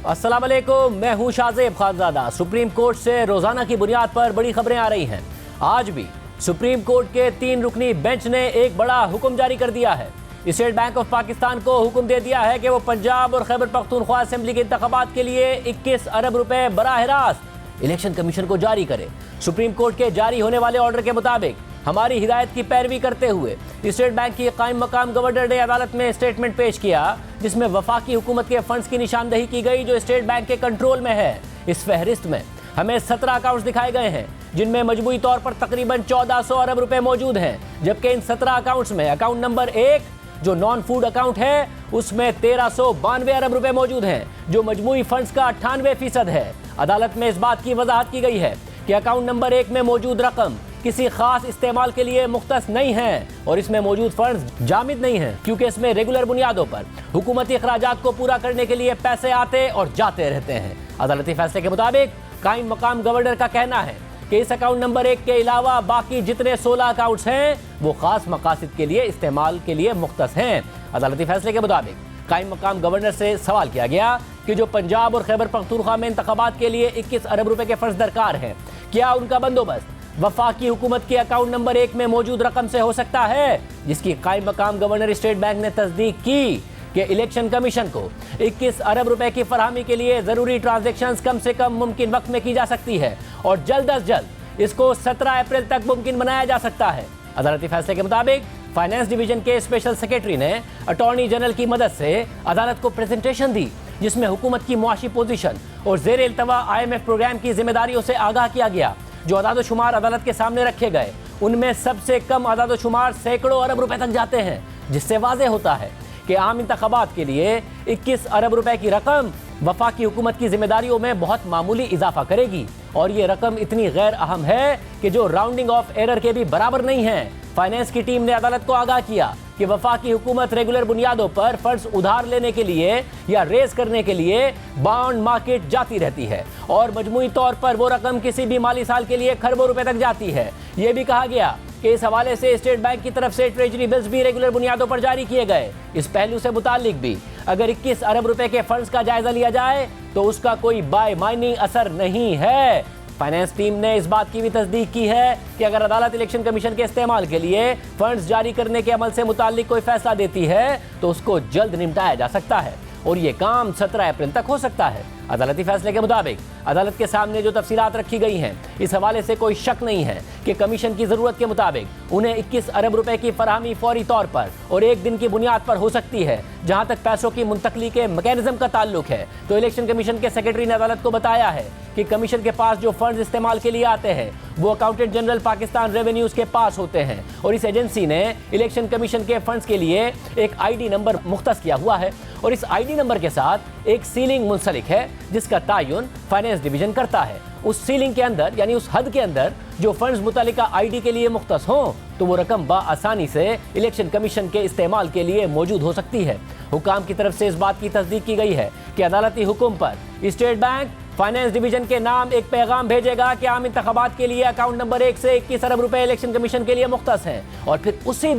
अस्सलाम वालेकुम, मैं हूं शाज़ेब खानज़ादा। सुप्रीम कोर्ट से रोजाना की बुनियाद पर बड़ी खबरें आ रही हैं। आज भी सुप्रीम कोर्ट के 3 रुकनी बेंच ने एक बड़ा हुक्म जारी कर दिया है। स्टेट बैंक ऑफ पाकिस्तान को हुक्म दे दिया है कि वो पंजाब और खैबर पख्तूनख्वा असेंबली के इंतखाबात के लिए 21 अरब रुपए बराह रास्त इलेक्शन कमीशन को जारी करे। सुप्रीम कोर्ट के जारी होने वाले ऑर्डर के मुताबिक हमारी हिदायत की पैरवी करते हुए स्टेट बैंक की कायम मकाम गवर्नर ने अदालत में स्टेटमेंट पेश किया, जिसमें वफाकी हुकूमत के फंड्स की निशानदही की गई जो स्टेट बैंक के कंट्रोल में है। इस फहरिस्त में हमें 17 अकाउंट्स दिखाए गए हैं, जिनमें मजमूई तौर पर तकरीबन 1400 अरब रुपए मौजूद हैं, जबकि इन 17 अकाउंट्स में अकाउंट नंबर 1 जो नॉन फूड अकाउंट है उसमें 1392 अरब रुपए मौजूद हैं, जो मजमूई फंड्स का 98% है। अदालत में इस बात की वजाहत की गई है कि अकाउंट नंबर 1 में मौजूद रकम किसी खास इस्तेमाल के लिए मुख्तस नहीं है और इसमें मौजूद फंड्स जामिद नहीं हैं, क्योंकि इसमें रेगुलर बुनियादों पर हुकूमती अखराजात को पूरा करने के लिए पैसे आते और जाते रहते हैं। अदालती फैसले के मुताबिक कायम मकाम गवर्नर का कहना है कि इस अकाउंट नंबर 1 के अलावा बाकी जितने 16 अकाउंट्स हैं वो खास मकासद के लिए इस्तेमाल के लिए मुख्तस हैं। अदालती फैसले के मुताबिक कायम मकाम गवर्नर से सवाल किया गया कि जो पंजाब और खैबर पख्तूनख्वा में इंतखाबात के लिए 21 अरब रुपए के फंड्स दरकार हैं, क्या उनका बंदोबस्त वफाकी हुकूमत के अकाउंट नंबर 1 में मौजूद रकम से हो सकता है, जिसकी कायम मकाम गवर्नर स्टेट बैंक ने तस्दीक की कि इलेक्शन कमीशन को 21 अरब रुपए की फरहमी के लिए जरूरी ट्रांजैक्शंस कम से कम मुमकिन वक्त में की जा सकती है और जल्द अज जल्द इसको 17 अप्रैल तक मुमकिन बनाया जा सकता है। अदालती फैसले के मुताबिक फाइनेंस डिवीजन के स्पेशल सेक्रेटरी ने अटॉर्नी जनरल की मदद से अदालत को प्रेजेंटेशन दी, जिसमें हुकूमत की मुआशी पोजीशन और जेर इल्तवा IMF प्रोग्राम की जिम्मेदारियों से आगाह किया गया। जो अदाद-ओ-शुमार अदालत के सामने रखे गए उनमें सबसे कम अदाद-ओ-शुमार सैकड़ों अरब रुपए तक जाते हैं, जिससे वाज़ेह होता है कि आम इंतखाबात के लिए 21 अरब रुपए की रकम वफाकी हुकूमत की जिम्मेदारियों में बहुत मामूली इजाफा करेगी और ये रकम इतनी गैर अहम है कि जो राउंडिंग ऑफ एरर के भी बराबर नहीं है। फाइनेंस की टीम ने अदालत को आगाह किया कि वफाकी हुकूमत रेगुलर बुनियादों पर फंड्स उधार लेने के लिए या रेज करने के लिए बॉन्ड मार्केट जाती रहती है और मजमूई तौर पर वो रकम किसी भी माली साल के लिए खरबों रुपए तक जाती है। ये भी कहा गया कि इस हवाले से स्टेट बैंक की तरफ से ट्रेजरी बिल्स भी रेगुलर बुनियादों पर जारी किए गए। इस पहलू से मुतालिक भी अगर 21 अरब रुपए के फंड्स का जायजा लिया जाए तो उसका कोई बायमानी असर नहीं है। फाइनेंस टीम ने इस बात की भी तस्दीक की है कि अगर अदालत इलेक्शन कमीशन के इस्तेमाल के लिए फंड्स जारी करने के अमल से मुताल्लिक कोई फैसला देती है तो उसको जल्द निपटाया जा सकता है और ये काम 17 अप्रैल तक हो सकता है। अदालती फैसले के मुताबिक अदालत के सामने जो तफसीलात रखी गई हैं, इस हवाले से कोई शक नहीं है कि कमीशन की ज़रूरत के मुताबिक उन्हें 21 अरब रुपए की फरहमी फौरी तौर पर और एक दिन की बुनियाद पर हो सकती है। जहां तक पैसों की मुंतकली के मैकेनिज्म का ताल्लुक है तो इलेक्शन कमीशन के सेक्रेटरी ने अदालत को बताया है कि कमीशन के पास जो फंड्स इस्तेमाल के लिए आते हैं वो अकाउंटेंट जनरल पाकिस्तान रेवेन्यूज के पास होते हैं और इस एजेंसी ने इलेक्शन कमीशन के फंड्स के लिए एक ID नंबर मुख्तस किया हुआ है और इस ID नंबर के साथ एक सीलिंग मुंसलिक है जिसका तायुन फाइनेंस डिवीजन करता है। उस सीलिंग के अंदर यानी उस हद के अंदर जो फंड्स मुतालिका ID के लिए मुख्तस हों तो वो रकम बाआसानी से इलेक्शन कमीशन के इस्तेमाल के लिए मौजूद हो सकती है। हुकाम की तरफ से इस बात की तस्दीक की गई है कि अदालती हुक्म पर स्टेट बैंक फाइनेंस डिवीजन के नाम एक पैगाम भेजेगा कि आम इंतखाबात के लिए अकाउंट नंबर 1 से 21 अरब रुपए इलेक्शन कमीशन के लिए मुख्तस हैं और फिर उसी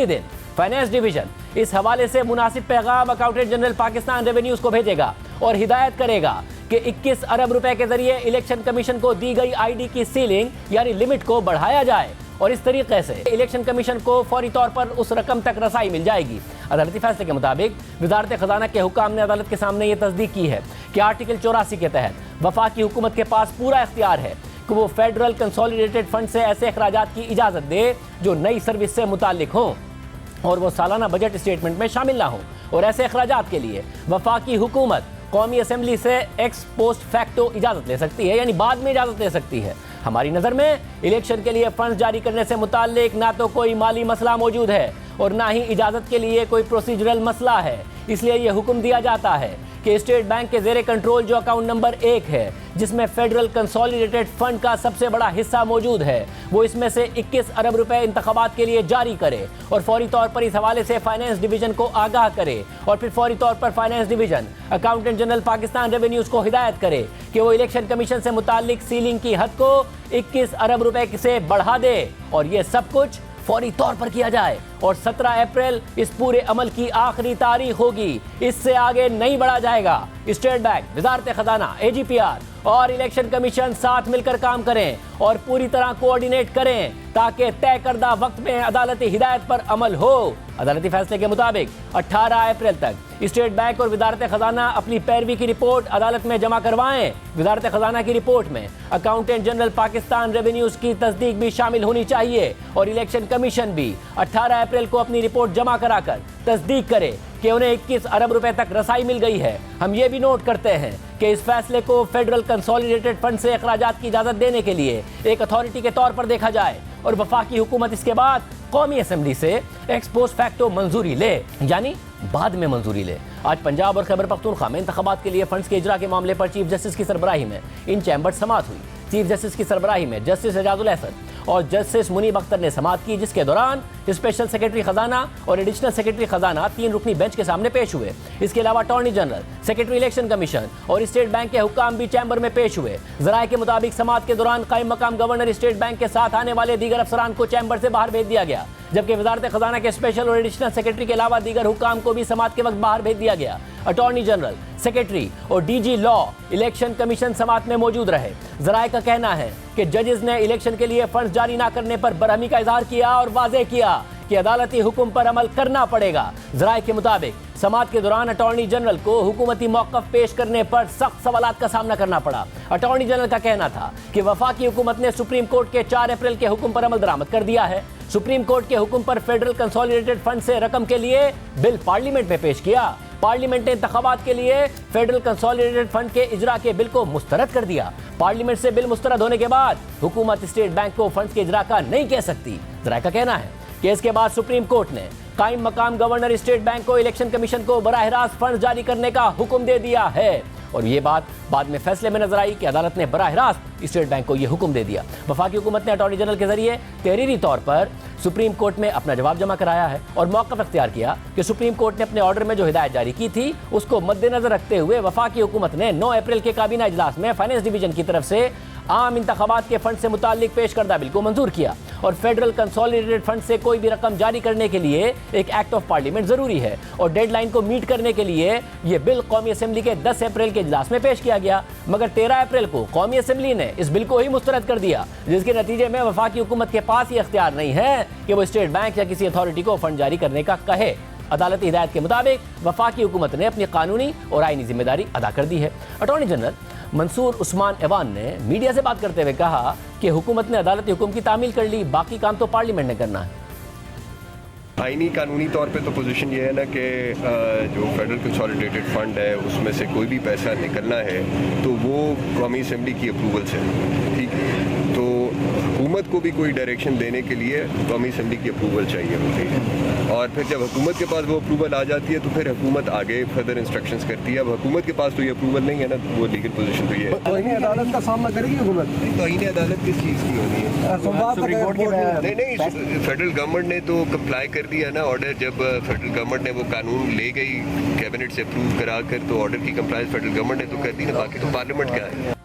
दिन फाइनेंस डिवीजन इस हवाले से मुनासिब पैगाम अकाउंटेंट जनरल पाकिस्तान रेवेन्यूज को भेजेगा और हिदायत करेगा कि 21 अरब रुपए के जरिए इलेक्शन कमीशन को दी गई ID की सीलिंग यानी लिमिट को बढ़ाया जाए और इस तरीके से इलेक्शन कमीशन को फौरी तौर पर उस रकम तक रसाई मिल जाएगी। अदालती फैसले के मुताबिक वजारत खजाना के हुकाम ने अदालत के सामने ये तस्दीक की है कि आर्टिकल 84 के तहत वफाकी हुकूमत के पास पूरा इख्तियार है कि वो फेडरल कंसोलिडेटेड फंड से ऐसे अखराजात की इजाज़त दे जो नई सर्विस से मुताल्लिक हों और वो सालाना बजट स्टेटमेंट में शामिल ना हो और ऐसे अखराजात के लिए वफाकी हुकूमत कौमी असेंबली से एक्स पोस्ट फैक्टो इजाज़त ले सकती है, यानी बाद में इजाज़त ले सकती है। हमारी नज़र में इलेक्शन के लिए फंड्स जारी करने से मुताल्लिक ना तो कोई माली मसला मौजूद है और ना ही इजाज़त के लिए कोई प्रोसीजरल मसला है। इसलिए ये हुक्म दिया जाता है कि स्टेट बैंक के ज़ेरे कंट्रोल जो अकाउंट नंबर 1 है, जिसमें फेडरल कंसोलिडेटेड फंड का सबसे बड़ा हिस्सा मौजूद है, वो इसमें से 21 अरब रुपए इंतखाबात के लिए जारी करे और फौरी तौर पर इस हवाले से फाइनेंस डिवीजन को आगाह करे और फिर फौरी तौर पर finance division accountant general Pakistan revenues को हिदायत करे कि वो इलेक्शन कमीशन से मुताल्लिक सीलिंग की हद को 21 अरब रुपए से बढ़ा दे और ये सब कुछ फौरी तौर पर किया जाए और 17 अप्रैल इस पूरे अमल की आखिरी तारीख होगी। इससे आगे नहीं बढ़ा जाएगा। स्टेट बैंक, वजारत खजाना, AGPR और इलेक्शन कमीशन साथ मिलकर काम करें और पूरी तरह कोऑर्डिनेट करें ताकि तय करदा वक्त में अदालती हिदायत पर अमल हो। अदालती फैसले के मुताबिक 18 अप्रैल तक स्टेट बैंक और वजारत खजाना अपनी पैरवी की रिपोर्ट अदालत में जमा करवाएं। वजारत खजाना की रिपोर्ट में अकाउंटेंट जनरल पाकिस्तान रेवेन्यूज की तस्दीक भी शामिल होनी चाहिए और इलेक्शन कमीशन भी 18 अप्रैल को अपनी रिपोर्ट जमा कराकर तस्दीक करे कि उन्हें 21 अरब रुपए तक रसाई मिल गई है। हम ये भी नोट करते हैं कि इस फैसले को फेडरल कंसोलिडेटेड फंड से अखराजात की इजाजत देने के लिए एक अथॉरिटी के तौर पर देखा जाए और वफाकी हुकूमत इसके बाद कौमी असेंबली से एक्स पोस्ट फैक्टो मंजूरी ले, यानी बाद में मंजूरी ले। आज पंजाब और खैबर पख्तूनख्वा में इंतखाबात के लिए फंड्स के इजरा के मामले पर चीफ जस्टिस की सरबराही में इन चैम्बर समाअत हुई। चीफ जस्टिस की सरबराही में जस्टिस एजाजुल अहसन और जस्टिस मुनीब अख्तर ने समाअत की, जिसके दौरान स्पेशल सेक्रेटरी खजाना और एडिशनल सेक्रेटरी खजाना 3 रुकनी बेंच के सामने पेश हुए। इसके अलावा attorney general, secretary election commission और स्टेट बैंक के हुक्काम भी चैम्बर में पेश हुए। जराये के मुताबिक समाअत के दौरान कायम मकाम गवर्नर स्टेट बैंक के साथ आने वाले दीगर अफसरान को चैम्बर से बाहर भेज दिया गया, जबकि वजारत खजाना के स्पेशल और एडिशनल सेक्रेटरी के अलावा दीगर हुक्काम को भी समाअत के वक्त बाहर भेज दिया गया। अटॉर्नी जनरल, सेक्रेटरी और DG लॉ इलेक्शन कमीशन समाअत में मौजूद रहे। जराये का कहना है कि जजेस ने इलेक्शन के लिए फंड जारी न करने पर बरहमी का इजहार किया और वाज़ेह किया कि अदालती हुक्म पर अमल करना पड़ेगा। जराये के मुताबिक समाअत के दौरान अटॉर्नी जनरल को हुकूमती मौक़िफ़ पेश करने पर सख्त सवालात का सामना करना पड़ा। अटॉर्नी जनरल का कहना था कि वफाकी हुकूमत ने सुप्रीम कोर्ट के 4 अप्रैल के हुक्म पर अमल दरामद कर दिया है। सुप्रीम कोर्ट के हुक्म पर फेडरल कंसोलिडेटेड फंड से रकम के लिए बिल पार्लियामेंट में पेश किया। पार्लियामेंट ने इंतखाबात के लिए फेडरल कंसोलिडेटेड फंड के इजरा के बिल को मुस्तरद कर दिया। पार्लियामेंट से बिल मुस्तरद होने के बाद हुकूमत स्टेट बैंक को फंड के इजरा का नहीं कह सकती। जराये का कहना है कि इसके बाद सुप्रीम कोर्ट ने कायम मकाम गवर्नर स्टेट बैंक को इलेक्शन कमीशन को बराह रास्त फंड जारी करने का हुक्म दे दिया है और ये बात बाद में फैसले में नजर आई कि अदालत ने बराह रास्त स्टेट बैंक को यह हुक्म दे दिया। वफाकी हुकूमत ने अटॉर्नी जनरल के जरिए तहरीरी तौर पर सुप्रीम कोर्ट में अपना जवाब जमा कराया है और मौक़िफ़ अख्तियार किया कि सुप्रीम कोर्ट ने अपने ऑर्डर में जो हिदायत जारी की थी उसको मद्देनजर रखते हुए वफाकी हुकूमत ने 9 अप्रैल के काबीना इजलास में फाइनेंस डिवीजन की तरफ से आम इंतखाबात के फंड से मुताल्लिक पेश करदा बिल को मंजूर किया और फेडरल कंसोलिडेटेड फंड से कोई भी रकम जारी करने के लिए एक एक्ट ऑफ पार्लियामेंट जरूरी है और डेडलाइन को मीट करने के लिए यह बिल कौमी असेंबली के 10 अप्रैल के इजलास में पेश किया गया, मगर 13 अप्रैल को कौमी असेंबली ने इस बिल को ही मुस्तरद कर दिया, जिसके नतीजे में वफाकी हुकूमत के पास ये अख्तियार नहीं है कि वो स्टेट बैंक या किसी अथॉरिटी को फंड जारी करने का कहे। अदालती हिदायत के मुताबिक वफाकी हुकूमत ने अपनी कानूनी और आईनी जिम्मेदारी अदा कर दी है। अटॉर्नी जनरल मंसूर उस्मान एवान ने मीडिया से बात करते हुए कहा कि हुकूमत ने अदालती हुक्म की तामील कर ली, बाकी काम तो पार्लियामेंट ने करना है। आईनी कानूनी तौर पे तो पोजीशन ये है ना कि जो फेडरल कंसोलिडेटेड फंड है उसमें से कोई भी पैसा निकलना है तो वो कौमी असेंबली की अप्रूवल से, ठीक है, तो हुकूमत को भी कोई डायरेक्शन देने के लिए कौमी असेंबली की अप्रूवल चाहिए होती है और फिर जब हुकूमत के पास वो अप्रूवल आ जाती है तो फिर हुकूमत आगे फर्दर इंस्ट्रक्शंस करती है। अब हुकूमत के पास तो ये अप्रूवल नहीं है ना, वो लीगल पोजीशन तो ये है। तौहीन अदालत का सामना करेगी हुकूमत? तौहीन अदालत किस चीज़ की होनी है? नहीं, फेडरल गवर्नमेंट ने तो कंप्लाई कर दिया ना ऑर्डर, जब फेडरल गवर्नमेंट ने वो कानून ले गई कैबिनेट से अप्रूव करा कर तो ऑर्डर की कंप्लायंस फेडरल गवर्नमेंट ने तो कर दी ना, बाकी तो पार्लियामेंट का है।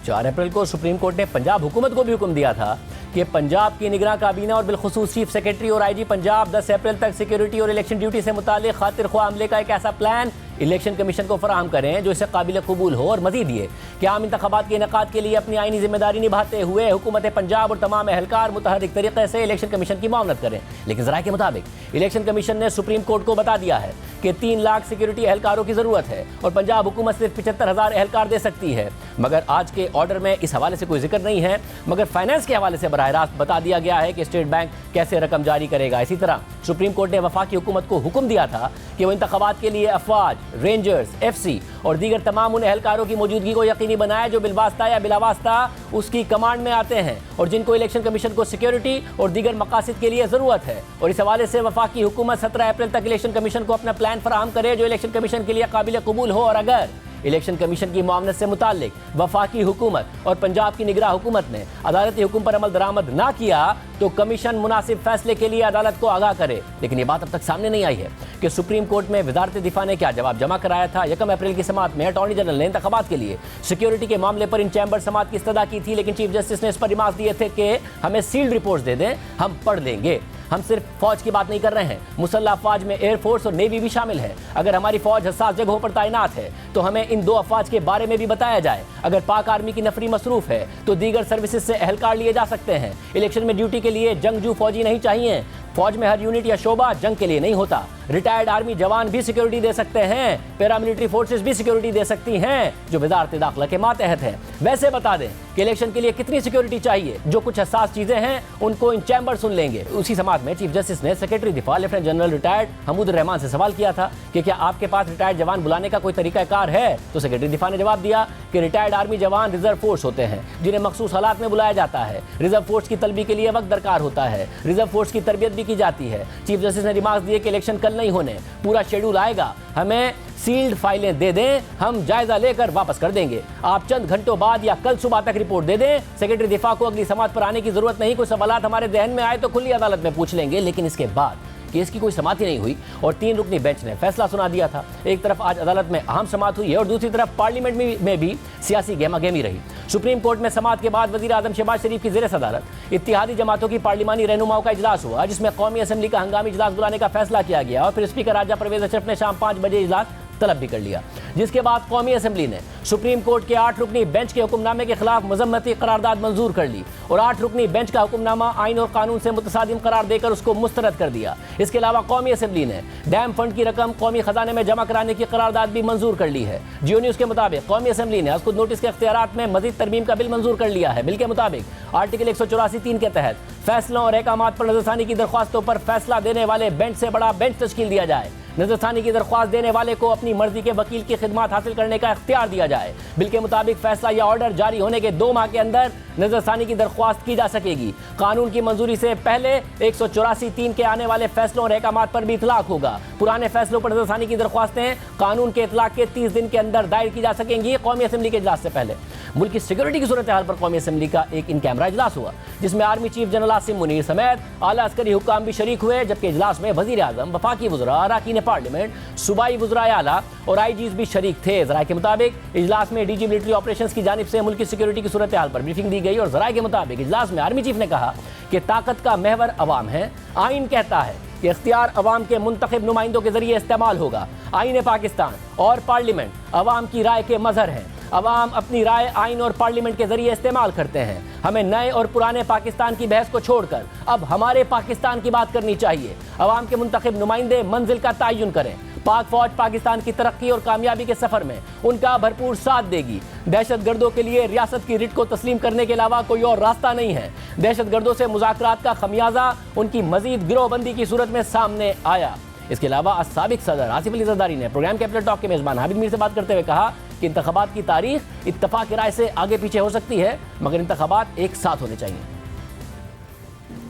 4 अप्रैल को सुप्रीम कोर्ट ने पंजाब हुकूमत को भी हुक्म दिया था कि पंजाब की निगरान काबीना और बिलखुसूस चीफ सेक्रेटरी और IG पंजाब 10 अप्रैल तक सिक्योरिटी और इलेक्शन ड्यूटी से मुताल्लिक खातिर ख्वाह अमले का एक ऐसा प्लान इलेक्शन कमीशन को फराहम करें जो इसे काबिल कबूल हो और मजीद ये कि आम इंतखाबात के इनेकाद के लिए अपनी आईनी जिम्मेदारी निभाते हुए हुकूमत पंजाब और तमाम एहलकार मुतहर्रिक तरीके से इलेक्शन कमीशन की मामलत करें। लेकिन ज़राए के मुताबिक इलेक्शन कमीशन ने सुप्रीम कोर्ट को बता दिया है कि 3 लाख सिक्योरिटी एहलकारों की ज़रूरत है और पंजाब हुकूमत सिर्फ 75,000 एहलकार दे सकती है, मगर आज के ऑर्डर में इस हवाले से कोई जिक्र नहीं है, मगर फाइनेंस के हवाले से बराह रास्त बता दिया गया है कि स्टेट बैंक कैसे रकम जारी करेगा। इसी तरह सुप्रीम कोर्ट ने वफाकी हुकूमत को हुक्म दिया था कि वो इंतखाबात के लिए अफवाज, रेंजर्स, FC और दीगर तमाम उन एहलकारों की मौजूदगी को यकीनी बनाए जो बिलवास्ता या बिलावास्ता उसकी कमांड में आते हैं और जिनको इलेक्शन कमीशन को सिक्योरिटी और दीगर मकासद के लिए ज़रूरत है। और इस हवाले से वफाकी हुकूमत 17 अप्रैल तक इलेक्शन कमीशन को अपना प्लान फराहम करे जो इलेक्शन कमीशन के लिए काबिल कबूल हो और अगर इलेक्शन कमीशन की मामलत से मुताल्लिक वफाकी हुकूमत और पंजाब की निगरान हुकूमत ने अदालती हुक्म पर अमल दरामद ना किया तो कमीशन मुनासिब फैसले के लिए अदालत को आगाह करे। लेकिन ये बात अब तक सामने नहीं आई है कि सुप्रीम कोर्ट में वजारत दिफा ने क्या जवाब जमा कराया था। 1 अप्रैल की समाअत में अटॉर्नी जनरल ने इंतखाबात के लिए सिक्योरिटी के मामले पर इन चैम्बर समाअत की इस्तदा की थी, लेकिन चीफ जस्टिस ने इस पर रिमार्क दिए थे कि हमें सील्ड रिपोर्ट्स दे दें, हम पढ़ लेंगे। हम सिर्फ फौज की बात नहीं कर रहे हैं, मुसल्लह अफवाज में एयरफोर्स और नेवी भी शामिल है। अगर हमारी फौज हसास जगहों पर तैनात है तो हमें इन दो अफवाज के बारे में भी बताया जाए। अगर पाक आर्मी की नफरी मसरूफ है तो दीगर सर्विसेज से एहलकार लिए जा सकते हैं। इलेक्शन में ड्यूटी के लिए जंगजू फौजी नहीं चाहिए। फौज में हर यूनिट या शोबा जंग के लिए नहीं होता। रिटायर्ड आर्मी जवान भी सिक्योरिटी दे सकते हैं, पैरामिलिट्री फोर्सेस भी सिक्योरिटी दे सकती हैं जो वजारत दाखिला के मातहत है। वैसे बता दें कि इलेक्शन के लिए कितनी सिक्योरिटी चाहिए। जो कुछ हसास चीजें हैं उनको इन चैम्बर सुन लेंगे। उसी समात में चीफ जस्टिस ने सेक्रेटरी दिफा lieutenant general retired Hamood Rahman से सवाल किया था कि क्या आपके पास रिटायर्ड जवान बुलाने का कोई तरीकाकार है, तो सेक्रेटरी दिफा ने जवाब दिया कि रिटायर्ड आर्मी जवान रिजर्व फोर्स होते हैं जिन्हें मखसूस हालात में बुलाया जाता है। रिजर्व फोर्स की तलबी के लिए वक्त दरकार होता है। रिजर्व फोर्स की तरबियत भी की जाती है। चीफ जस्टिस ने रिमार्क्स दिए कि इलेक्शन कल नहीं होने, पूरा शेड्यूल आएगा, हमें सील्ड फाइलें दे दें, हम जायजा लेकर वापस कर देंगे। आप चंद घंटों बाद या कल सुबह तक रिपोर्ट दे दें। सेक्रेटरी दिफा को अगली समात पर आने की जरूरत नहीं। कोई सवालात हमारे जहन में आए तो खुली अदालत में पूछ लेंगे, लेकिन इसके बाद केस की कोई समाप्ति नहीं हुई और 3 रुकनी बेंच ने फैसला सुना दिया था। एक तरफ आज अदालत में अहम समात हुई है और दूसरी तरफ पार्लियामेंट में भी सियासी गहमागहमी रही। सुप्रीम कोर्ट में समात के बाद वजीर आजम शहबाज शरीफ की ज़ेर सदारत इत्तेहादी जमातों की पार्लिमानी रहनुमाओं का इजलास हुआ, जिसमें कौमी असम्बली का हंगामी इजलास बुलाने का फैसला किया गया और फिर स्पीकर राजा परवेज अशरफ ने शाम 5 बजे इजलास तलब भी कर लिया, जिसके बाद कौमी असम्बली ने सुप्रीम कोर्ट के 8 रुकनी बेंच के हुक्मनामे के खिलाफ मजम्मती करारदाद मंजूर कर ली और 8 रुकनी बेंच का हुक्मनामा आइन और कानून से मुतसादिम करार देकर उसको मुस्तरद कर दिया। इसके अलावा कौमी असम्बली ने डैम फंड की रकम कौमी खजाने में जमा कराने की करारदाद भी मंजूर कर ली है। जियो न्यूज के मुताबिक कौमी असम्बली ने खुद नोटिस के इख्तियारात में मजीद तरमीम का बिल मंजूर कर लिया है। बिल के मुताबिक आर्टिकल 184(3) के तहत फैसलों और अहकामात पर नजरसानी की दरख्वास्तों पर फैसला देने वाले बेंच से बड़ा बेंच तश्कील दिया जाए। नजरसानी की दरख्वास्त देने वाले को अपनी मर्जी के वकील की खिदमत हासिल करने का इख्तियार दिया जाए। बिल के मुताबिक फैसला या ऑर्डर जारी होने के 2 माह के अंदर नजरसानी की दरख्वास्त की जा सकेगी। कानून की मंजूरी से पहले 184(3) के आने वाले फैसलों और अहकामात पर भी इतलाक होगा। पुराने फैसलों पर नजरसानी की दरख्वास्तें कानून के इतलाक के 30 दिन के अंदर दायर की जा सकेंगी। कौमी असम्बली के इजलास से पहले मुल्क की सिक्योरिटी की सूरत हाल पर कौमी असम्बली का एक इन कैमरा इजलास हुआ, जिसमें army chief general Asim Munir समेत आला अस्करी हुक्काम भी शरीक हुए, जबकि इजलास में वजीर आजम, वफाकी वज़रा, अरकान पार्लियामेंट, सूबाई वज़रा आला और IGs भी शरीक थे। ज़राए के मुताबिक इजलास में DG मिलिट्री ऑपरेशंस की जानिब से मुल्क की सिक्योरिटी की सूरत हाल पर ब्रीफिंग दी गई और ज़राए के मुताबिक इजलास में आर्मी चीफ ने कहा कि ताकत का महवर अवाम है। आइन कहता है कि इख्तियार अवाम के मुंतखब नुमाइंदों के जरिए इस्तेमाल होगा। आइन पाकिस्तान और पार्लियामेंट अवाम की राय के मजहर हैं। अवाम अपनी राय आइन और पार्लियामेंट के जरिए इस्तेमाल करते हैं। हमें नए और पुराने पाकिस्तान की बहस को छोड़कर अब हमारे पाकिस्तान की बात करनी चाहिए। अवाम के मुंतखब नुमाइंदे मंजिल का तयन करें। पाक फौज पाकिस्तान की तरक्की और कामयाबी के सफर में उनका भरपूर साथ देगी। दहशतगर्दों के लिए रियासत की रिट को तस्लीम करने के अलावा कोई और रास्ता नहीं है। दहशतगर्दों से मुज़ाकरात का खमियाजा उनकी मजीद गिरोहबंदी की सूरत में सामने आया। इसके अलावा साबिक सदर आसिफ अली जरदारी ने प्रोग्राम कैपिटल टॉक के मेज़बान हामिद मीर से बात करते हुए कहा कि इंतखाबात की तारीख इत्तफाक की राय से आगे पीछे हो सकती है, मगर इंतखाबात एक साथ होने चाहिए।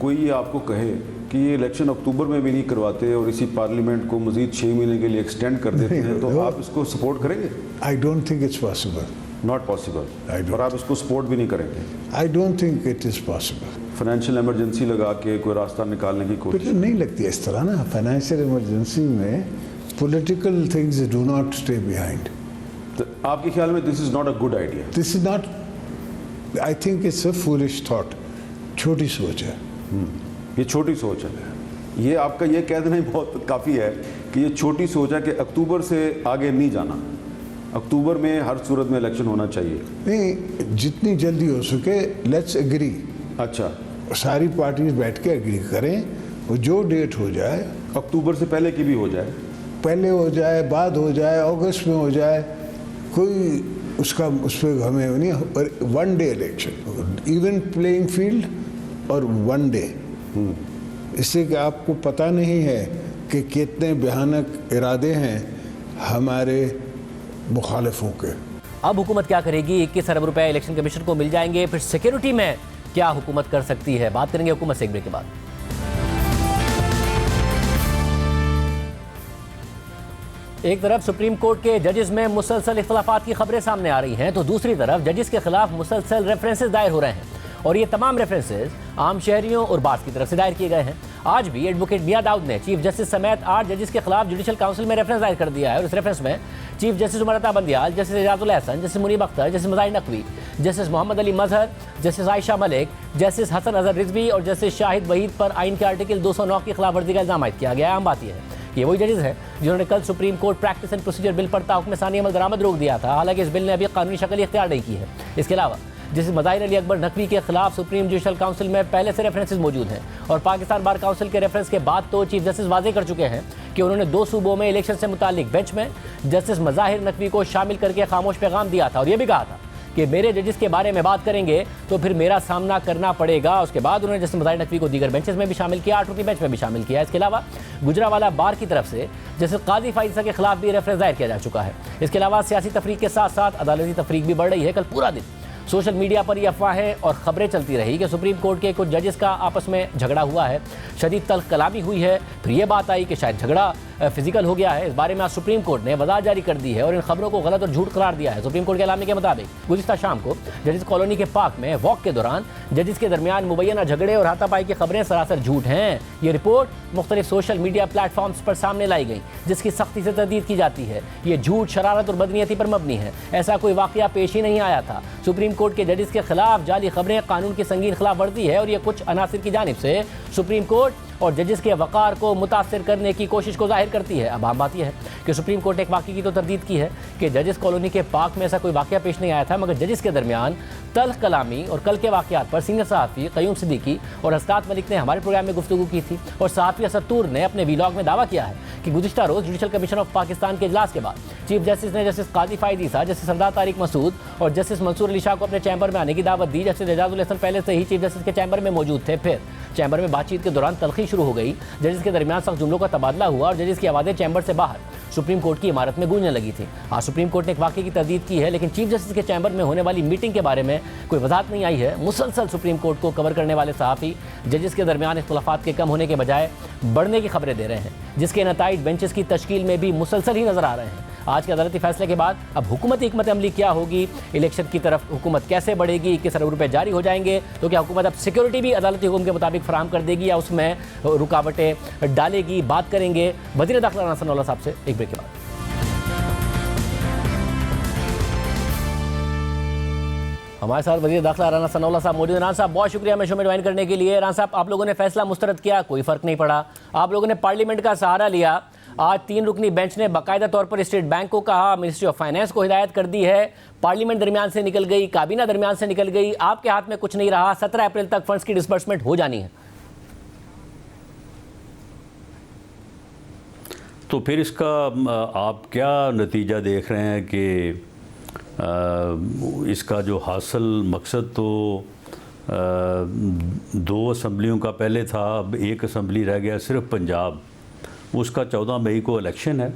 कोई ये आपको कहे कि ये इलेक्शन अक्टूबर में भी नहीं करवाते और इसी पार्लियामेंट को मजीद 6 महीने के लिए एक्सटेंड कर देते हैं, तो आप इसको सपोर्ट करेंगे? I don't think it's possible. Not possible. I don't. और आप इसको सपोर्ट भी नहीं करेंगे? I don't think it is possible. Financial emergency लगा के कोई रास्ता निकालने की कोशिश? लेकिन नहीं लगती इस तरह ना। फाइनेंशियल इमरजेंसी में political things do not stay behind. तो आपके ख्याल में this is not a good idea? This is not, I think it's a foolish thought. छोटी सोच है। ये छोटी सोच है। ये आपका ये कह देना ही बहुत काफ़ी है कि ये छोटी सोच है कि अक्टूबर से आगे नहीं जाना, अक्टूबर में हर सूरत में इलेक्शन होना चाहिए। नहीं, जितनी जल्दी हो सके लेट्स एग्री। अच्छा, सारी पार्टीज बैठ के एग्री करें, वो जो डेट हो जाए, अक्टूबर से पहले की भी हो जाए, पहले हो जाए, बाद हो जाए, अगस्त में हो जाए, कोई उसका उस पर हमें नहीं। और 1 day election, even playing field और 1 डे, इससे कि आपको पता नहीं है कि कितने भयानक इरादे हैं हमारे मुखालिफों के। अब हुकूमत क्या करेगी? 21 अरब रुपए इलेक्शन कमीशन को मिल जाएंगे, फिर सिक्योरिटी में क्या हुकूमत कर सकती है? बात करेंगे हुकूमत से एक ब्रेक के बाद। एक तरफ सुप्रीम कोर्ट के जजेस में मुसलसल इख्तिलाफात की खबरें सामने आ रही हैं, तो दूसरी तरफ जजेस के खिलाफ मुसलसल रेफरेंसेस दायर हो रहे हैं और ये तमाम रेफरेंसेस आम शहरियों और बास की तरफ से दायर किए गए हैं। आज भी एडवोकेट मियां दाऊद ने चीफ जस्टिस समेत 8 जजेस के खिलाफ जुडिशल काउंसिल में रेफरेंस दायर कर दिया है और इस रेफरेंस में chief justice Umar Ata Bandial, justice Ijazul Ahsan, justice Munib Akhtar, justice Mazahir Naqvi, justice Mohammad Ali Mazhar, justice Ayesha Malik, justice Hasan Azhar Rizvi और जस्टिस शाहिद वहीद पर आइन के आर्टिकल 209 की खिलाफ वर्जी का इल्ज़ाम आयद किया गया है। अहम बात यह है ये वही जजेस हैं जिन्होंने कल supreme court practice and procedure bill पर ताहुक्म सानी अमल दरामद रोक दिया था। हालांकि इस बिल ने अभी कानूनी शक्ल इख्तियार नहीं की है। इसके अलावा जस्टिस मज़ाहिर अली अकबर नकवी के खिलाफ सुप्रीम जुडिशल काउंसिल में पहले से रेफरेंसेस मौजूद हैं और पाकिस्तान बार काउंसिल के रेफरेंस के बाद तो चीफ जस्टिस वाजे कर चुके हैं कि उन्होंने 2 सूबों में इलेक्शन से मुतालिक बेंच में जस्टिस मज़ाहिर नकवी को शामिल करके खामोश पैगाम दिया था और यह भी कहा था कि मेरे जजेस के बारे में बात करेंगे तो फिर मेरा सामना करना पड़ेगा। उसके बाद उन्होंने जस्टिस मज़ाहिर नकवी को दीगर बेंचेस में भी शामिल किया, 8 रुकनी बेंच में भी शामिल किया। इसके अलावा गुजरावाला बार की तरफ से जस्टिस काजी फाइजा के खिलाफ भी रेफरेंस दायर किया जा चुका है। इसके अलावा सियासी तफरीक के साथ साथ अदालती तफरीक भी बढ़ रही है। कल पूरा दिन सोशल मीडिया पर ये अफवाहें और खबरें चलती रही कि सुप्रीम कोर्ट के कुछ जजेस का आपस में झगड़ा हुआ है, शदीद तल्ख कलामी हुई है। फिर ये बात आई कि शायद झगड़ा फिजिकल हो गया है। इस बारे में आज सुप्रीम कोर्ट ने वज़ाहत जारी कर दी है और इन खबरों को गलत और झूठ करार दिया है। सुप्रीम कोर्ट के एलामे के मुताबिक गुज़िश्ता शाम को जजिस कॉलोनी के पार्क में वॉक के दौरान जजिस के दरमियान मुबैना झगड़े और हाथापाई की खबरें सरासर झूठ हैं। ये रिपोर्ट मुख्तलिफ सोशल मीडिया प्लेटफॉर्म्स पर सामने लाई गई, जिसकी सख्ती से तर्दीद की जाती है। ये झूठ, शरारत और बदनीयती पर मबनी है। ऐसा कोई वाक़या पेश ही नहीं आया था। सुप्रीम कोर्ट के जजिस के खिलाफ जाली खबरें कानून की संगीन खिलाफ वर्जी है और ये कुछ अनासिर की जानिब से सुप्रीम कोर्ट और जजेस के वक़ार को मुतासर करने की कोशिश को जाहिर करती है। अब आम बात यह है कि सुप्रीम कोर्ट ने एक वाक़े की तो तरदीद की है कि जजेस कॉलोनी के पार्क में ऐसा कोई वाक़या पेश नहीं आया था, मगर जजेस के दरमियान तल्ख कलामी और कल के वाक़यात पर सीनियर सहाफ़ी क़य्यूम सिद्दीकी और हसनात मलिक ने हमारे प्रोग्राम में गुफ्तगू की थी और सहाफ़ी असद तूर ने अपने वीलॉग में दावा किया है कि गुज़िश्ता रोज़ जुडिशल कमीशन ऑफ पाकिस्तान के इजलास के बाद चीफ जस्टिस ने जस्टिस काजी फाइद ईसा, जस्टिस सरदार तारिक मसूद और जस्टिस मंसूर अली शाह को अपने चैम्बर में आने की दावत दी। जस्टिस एजाजुल हसन पहले से ही चीफ जस्टिस के चैम्बर में मौजूद थे। फिर चैम्बर में बातचीत के दौरान तलखी शुरू हो गई, जजेस के दरमियान सख्त जुमलों का तबादला हुआ और जजेस की आवाज़ें चैम्बर से बाहर सुप्रीम कोर्ट की इमारत में गूंजने लगी थी। आज सुप्रीम कोर्ट ने एक वाक़े की तरदीद की है, लेकिन चीफ जस्टिस के चैम्बर में होने वाली मीटिंग के बारे में कोई वजाहत नहीं आई है। मुसलसल सुप्रीम कोर्ट को कवर करने वाले सहाफ़ी जजेस के दरमियान इख्तिलाफात के कम होने के बजाय बढ़ने की खबरें दे रहे हैं, जिसके नताइज बेंचेस की तश्कील में भी मुसलसल ही नजर आ रहे हैं। आज के अदालती फैसले के बाद अब हुकूमती हिकमत अमली क्या होगी, इलेक्शन की तरफ हुकूमत कैसे बढ़ेगी, किस अरब रुपये जारी हो जाएंगे, तो क्या हुकूमत अब सिक्योरिटी भी अदालती हुक्म के मुताबिक फराहम कर देगी या उसमें रुकावटें डालेगी, बात करेंगे वज़ीर दाखिला राना सनाउल्लाह साहब से एक ब्रेक के बाद। हमारे साथ वज़ीर दाखिला राना सनाउल्लाह साहब मौजूद हैं। राना साहब बहुत शुक्रिया हमें शो में ज्वाइन करने के लिए। राना साहब, आप लोगों ने फैसला मुस्तरद किया, कोई फ़र्क नहीं पड़ा। आप लोगों ने पार्लियामेंट का सहारा लिया। आज 3 रुकनी बेंच ने बाकायदा तौर पर स्टेट बैंक को कहा, मिनिस्ट्री ऑफ फाइनेंस को हिदायत कर दी है, पार्लियामेंट दरमियान से निकल गई, काबीना दरमियान से निकल गई, आपके हाथ में कुछ नहीं रहा। 17 अप्रैल तक फंड्स की डिस्बर्समेंट हो जानी है। तो फिर इसका आप क्या नतीजा देख रहे हैं कि इसका जो हासिल मकसद तो 2 असम्बलियों का पहले था, अब 1 असम्बली रह गया सिर्फ पंजाब, उसका 14 मई को इलेक्शन है।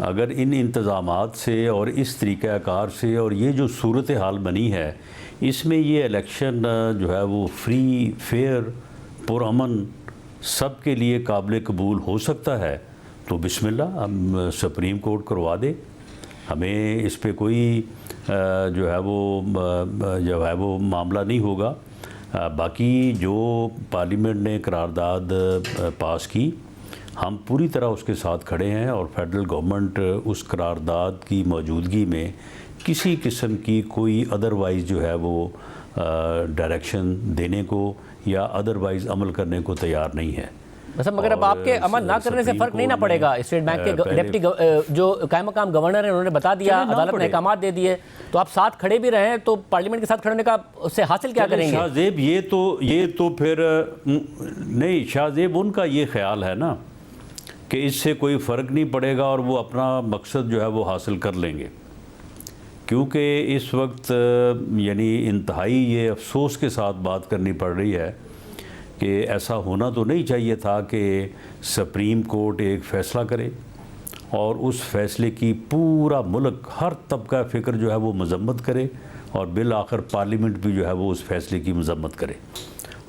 अगर इन इंतज़ामात से और इस तरीक़ाकार से और ये जो सूरत हाल बनी है, इसमें ये इलेक्शन जो है वो फ्री, फेयर, पुरअमन सब के लिए काबिल कबूल हो सकता है, तो बिस्मिल्लाह हम सुप्रीम कोर्ट करवा दे। हमें इस पे कोई जो है वो मामला नहीं होगा। बाकी जो पार्लियामेंट ने करारदाद पास की, हम पूरी तरह उसके साथ खड़े हैं और फेडरल गवर्नमेंट उस करारदाद की मौजूदगी में किसी किस्म की कोई अदरवाइज़ जो है वो डायरेक्शन देने को या अदरवाइज़ अमल करने को तैयार नहीं है। बस मगर अब आपके अमल ना करने से फ़र्क नहीं ना पड़ेगा। स्टेट बैंक के डिप्टी जो कायम मकाम गवर्नर है, उन्होंने बता दिया, अदालत ने अहकामात दे दिए, तो आप साथ खड़े भी रहें तो पार्लियामेंट के साथ खड़े होने का उससे हासिल क्या करेंगे? शाहजेब ये तो फिर नहीं, शाहजेब उनका ये ख्याल है ना कि इससे कोई फ़र्क नहीं पड़ेगा और वो अपना मकसद जो है वो हासिल कर लेंगे, क्योंकि इस वक्त यानी इंतहाई ये अफसोस के साथ बात करनी पड़ रही है कि ऐसा होना तो नहीं चाहिए था कि सुप्रीम कोर्ट एक फ़ैसला करे और उस फैसले की पूरा मुल्क, हर तबका फ़िक्र जो है वो मजम्मत करे और बिल आखिर पार्लियामेंट भी जो है वो उस फैसले की मजम्मत करे,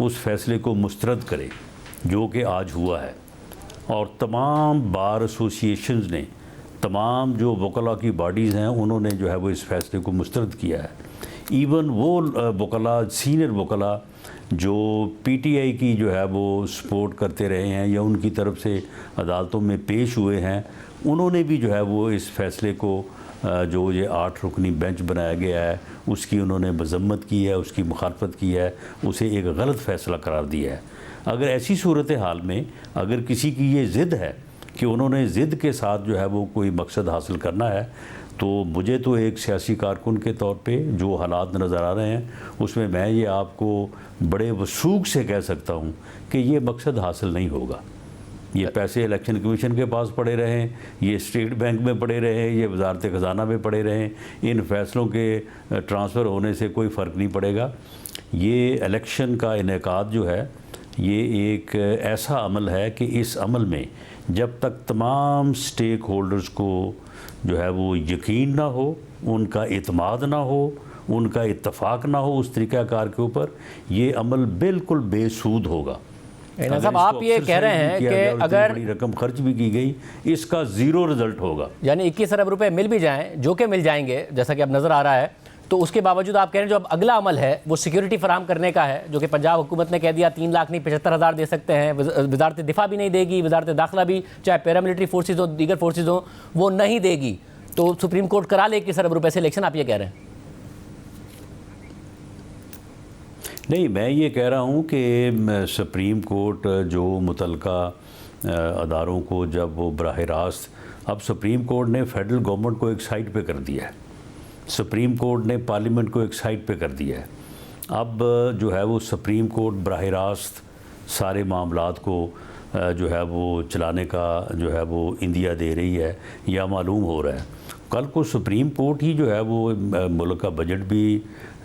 उस फैसले को मुस्तरद करे, जो कि आज हुआ है। और तमाम बार एसोसिएशंस ने, तमाम जो वकला की बॉडीज़ हैं, उन्होंने जो है वो इस फैसले को मुस्तरद किया है। इवन वो वकला, सीनियर वकला जो पीटीआई की जो है वो सपोर्ट करते रहे हैं या उनकी तरफ से अदालतों में पेश हुए हैं, उन्होंने भी जो है वो इस फैसले को जो ये 8 रुकनी बेंच बनाया गया है उसकी उन्होंने मजम्मत की है, उसकी मुखालफत की है, उसे एक गलत फ़ैसला करार दिया है। अगर ऐसी सूरत हाल में अगर किसी की ये ज़िद है कि उन्होंने ज़िद के साथ जो है वो कोई मकसद हासिल करना है, तो मुझे तो एक सियासी कारकुन के तौर पे जो हालात नज़र आ रहे हैं उसमें मैं ये आपको बड़े वसूख से कह सकता हूँ कि ये मकसद हासिल नहीं होगा। ये पैसे इलेक्शन कमीशन के पास पड़े रहें, ये स्टेट बैंक में पड़े रहें, ये वजारत ख़जाना में पड़े रहें, इन फ़ैसलों के ट्रांसफ़र होने से कोई फ़र्क नहीं पड़ेगा। ये इलेक्शन का इनेकाद जो है ये एक ऐसा अमल है कि इस अमल में जब तक तमाम स्टेक होल्डर्स को जो है वो यकीन ना हो, उनका इत्माद ना हो, उनका इत्तफाक ना हो उस तरीक़ाकार के ऊपर, ये अमल बिल्कुल बेसूद होगा। साहब आप ये कह रहे हैं कि अगर बड़ी रकम खर्च भी की गई इसका ज़ीरो रिजल्ट होगा, यानी 21 अरब रुपए मिल भी जाएं, जो कि मिल जाएंगे जैसा कि अब नज़र आ रहा है, तो उसके बावजूद आप कह रहे हैं जो अब अगला अमल है वो सिक्योरिटी फराहम करने का है, जो कि पंजाब हुकूमत ने कह दिया 3 लाख नहीं 75,000 दे सकते हैं, वजारत दिफा भी नहीं देगी, वजारत दाखिला भी चाहे पैरामिलिट्री फोर्सेज हो दीगर फोर्सेज हो वो नहीं देगी, तो सुप्रीम कोर्ट करा ले 21 अरब रुपए से इलेक्शन, आप ये कह रहे हैं? नहीं, मैं ये कह रहा हूँ कि सुप्रीम कोर्ट जो मुतलका अदारों को जब वो बराह रास्त, अब सुप्रीम कोर्ट ने फेडरल गवर्नमेंट को एक साइड पे कर दिया है, सुप्रीम कोर्ट ने पार्लियामेंट को एक साइड पे कर दिया है। अब जो है वो सुप्रीम कोर्ट बराह रास्त सारे मामलात को जो है वो चलाने का जो है वो इंदिया दे रही है या मालूम हो रहा है। कल को सुप्रीम कोर्ट ही जो है वो मुल्क का बजट भी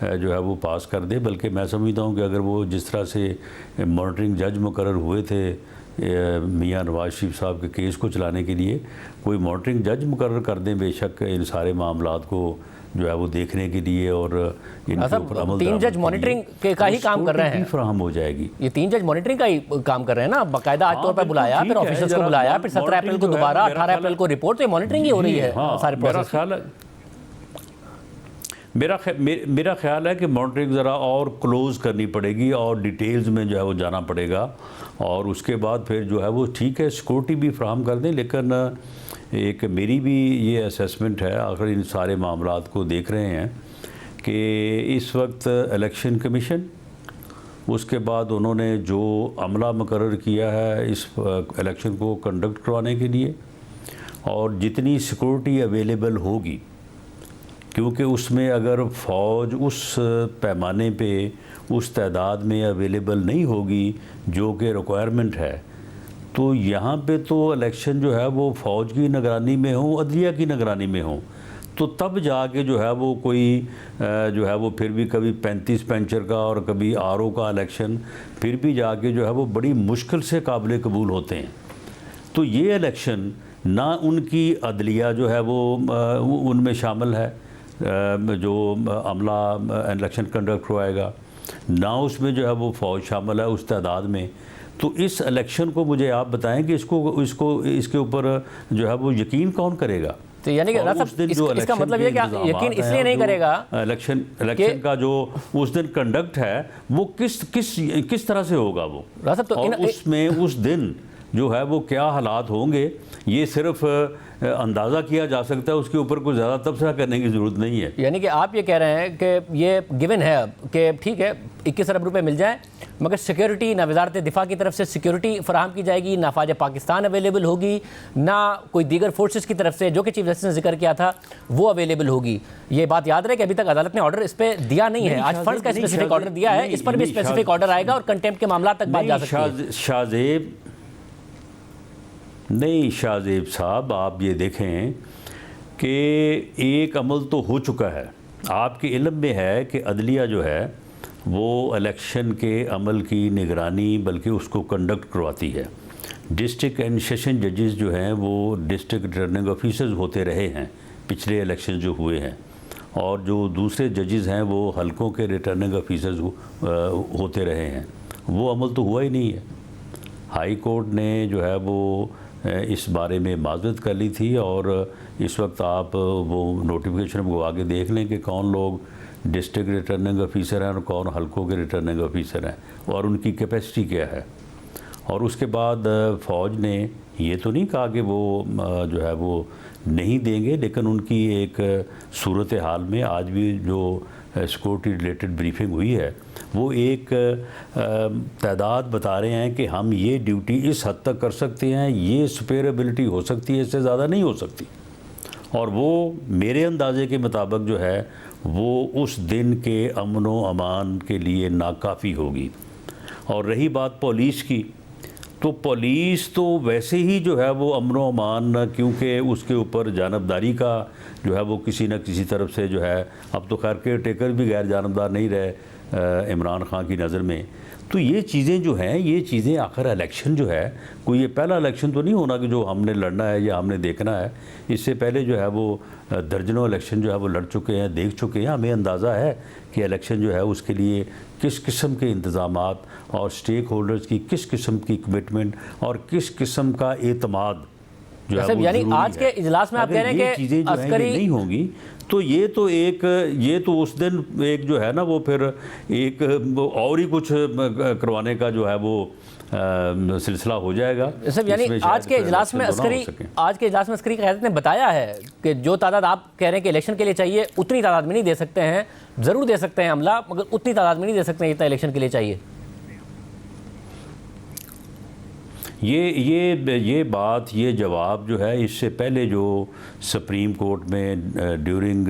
जो है वो पास कर दे, बल्कि मैं समझता हूँ कि अगर वो जिस तरह से मॉनिटरिंग जज मुकर्रर हुए थे मियां नवाज शरीफ साहब के केस को चलाने के लिए, कोई मॉनिटरिंग जज मुकर्रर कर दें बेशक इन सारे मामलात को जो है वो देखने के लिए और इनके ऊपर अमल 3 जज मॉनिटरिंग का ही काम कर रहे हैं, फराहम हो जाएगी। ये 3 जज मॉनिटरिंग का ही काम कर रहे हैं ना, बाकायदा आज तौर पर बुलाया, फिर ऑफिसर्स को बुलाया, फिर 17 अप्रैल को दोबारा, 18 अप्रैल को रिपोर्ट, तो मॉनिटरिंग ही हो रही है सारे प्रोसेस। मेरा ख्याल है कि मॉनिटरिंग ज़रा और क्लोज़ करनी पड़ेगी और डिटेल्स में जो है वो जाना पड़ेगा, और उसके बाद फिर जो है वो ठीक है सिक्योरिटी भी फ्राहम कर दें। लेकिन एक मेरी भी ये असेसमेंट है, आखिर इन सारे मामलात को देख रहे हैं कि इस वक्त इलेक्शन कमीशन, उसके बाद उन्होंने जो अमला मुकर्रर किया है इस इलेक्शन को कंडक्ट करवाने के लिए, और जितनी सिक्योरिटी अवेलेबल होगी, क्योंकि उसमें अगर फ़ौज उस पैमाने पे उस तादाद में अवेलेबल नहीं होगी जो कि रिक्वायरमेंट है, तो यहाँ पे तो इलेक्शन जो है वो फ़ौज की निगरानी में हो, अदलिया की निगरानी में हो, तो तब जाके जो है वो कोई जो है वो फिर भी कभी 35 पेंचर का और कभी आरओ का इलेक्शन फिर भी जाके जो है वो बड़ी मुश्किल से काबिल कबूल होते हैं। तो ये इलेक्शन ना उनकी अदलिया जो है वो उनमें शामिल है जो अमला इलेक्शन कंडक्ट करवाएगा, ना उसमें जो है वो फ़ौज शामिल है उस तादाद में। तो इस इलेक्शन को मुझे आप बताएं कि इसको इसके ऊपर जो है वो यकीन कौन करेगा? तो यानी कि इसका मतलब ये कि यकीन इसलिए नहीं करेगा इलेक्शन का जो उस दिन कंडक्ट है वो किस तरह से होगा वो, और उसमें उस दिन जो है वो क्या हालात होंगे ये सिर्फ अंदाज़ा किया जा सकता है, उसके ऊपर कोई ज़्यादा तबसरा करने की ज़रूरत नहीं है। यानी कि आप ये कह रहे हैं कि ये गिवन है अब कि ठीक है 21 अरब रुपए मिल जाए, मगर सिक्योरिटी ना वजारत दिफा की तरफ से सिक्योरिटी फराहम की जाएगी, ना फ़ौज पाकिस्तान अवेलेबल होगी, ना कोई दीगर फोर्सेस की तरफ से जो कि चीफ जस्टिस ने जिक्र किया था वो अवेलेबल होगी। ये बात याद रहे कि अभी तक अदालत ने ऑर्डर इस पर दिया नहीं है, आज फंड्स का स्पेसिफिक ऑर्डर दिया है, इस पर भी स्पेसिफिक ऑर्डर आएगा और कंटेम्प्ट के मामला तक बात जा सकती है। नहीं शाहजेब साहब, आप ये देखें कि एक अमल तो हो चुका है, आपके इल्म में है कि अदलिया जो है वो इलेक्शन के अमल की निगरानी बल्कि उसको कंडक्ट करवाती है। डिस्ट्रिक्ट एंड सेशन जजेस जो हैं वो डिस्ट्रिक्ट रिटर्निंग ऑफिसर्स होते रहे हैं पिछले इलेक्शन जो हुए हैं, और जो दूसरे जजेस हैं वो हलकों के रिटर्निंग ऑफिसर्स होते रहे हैं। वो अमल तो हुआ ही नहीं है। हाई कोर्ट ने जो है वो इस बारे में माजरत कर ली थी, और इस वक्त आप वो नोटिफिकेशन को आगे देख लें कि कौन लोग डिस्ट्रिक्ट रिटर्निंग ऑफिसर हैं और कौन हलकों के रिटर्निंग ऑफिसर हैं और उनकी कैपेसिटी क्या है। और उसके बाद फ़ौज ने ये तो नहीं कहा कि वो जो है वो नहीं देंगे, लेकिन उनकी एक सूरत हाल में आज भी जो सिक्योरिटी रिलेटेड ब्रीफिंग हुई है वो एक तादाद बता रहे हैं कि हम ये ड्यूटी इस हद तक कर सकते हैं, ये सुपेरेबिलिटी हो सकती है, इससे ज़्यादा नहीं हो सकती। और वो मेरे अंदाजे के मुताबिक जो है वो उस दिन के अमन व अमान के लिए नाकाफ़ी होगी। और रही बात पुलिस की, तो पुलिस तो वैसे ही जो है वो अमन व अमान, क्योंकि उसके ऊपर जानबदारी का जो है वो किसी न किसी तरफ से जो है, अब तो खैर केयर टेकर भी गैर जानबदार नहीं रहे इमरान खान की नज़र में। तो ये चीज़ें जो हैं, ये चीज़ें आखिर इलेक्शन जो है, कोई ये पहला इलेक्शन तो नहीं होना कि जो हमने लड़ना है या हमने देखना है। इससे पहले जो है वो दर्जनों इलेक्शन जो है वो लड़ चुके हैं, देख चुके हैं। हमें अंदाज़ा है कि इलेक्शन जो है उसके लिए किस किस्म के इंतज़ामात और स्टेक होल्डर्स की किस किस्म की कमिटमेंट और किस किस्म का एतमाद जो है वो यानी ज़रूरी आज के है। इजलास में आप कह रहे हैं कि चीज़ें जो हैं ये नहीं होंगी तो ये तो उस दिन एक जो है ना वो फिर एक और ही कुछ करवाने का जो है वो सिलसिला हो जाएगा। सब यानी आज के इजलास में अस्करी की क़यादत ने बताया है कि जो तादाद आप कह रहे हैं कि इलेक्शन के लिए चाहिए उतनी तादाद में नहीं दे सकते हैं, ज़रूर दे सकते हैं अमला, मगर उतनी तादाद में नहीं दे सकते हैं जितना इलेक्शन के लिए चाहिए। ये बात, ये जवाब जो है इससे पहले जो सुप्रीम कोर्ट में ड्यूरिंग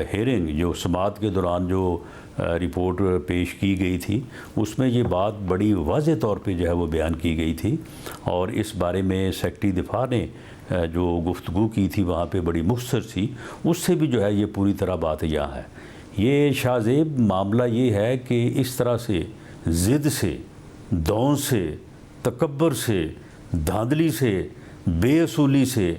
हियरिंग जो समाअत के दौरान जो रिपोर्ट पेश की गई थी उसमें ये बात बड़ी वाज़ेह तौर पे जो है वो बयान की गई थी। और इस बारे में सेक्रेटरी दिफा ने जो गुफ्तगू की थी वहाँ पे बड़ी मुख्तसर सी, उससे भी जो है ये पूरी तरह बात यहाँ है। ये शाहजेब मामला ये है कि इस तरह से ज़िद से, दौन से, तकब्बर से, धांधली से, बेअसूली से,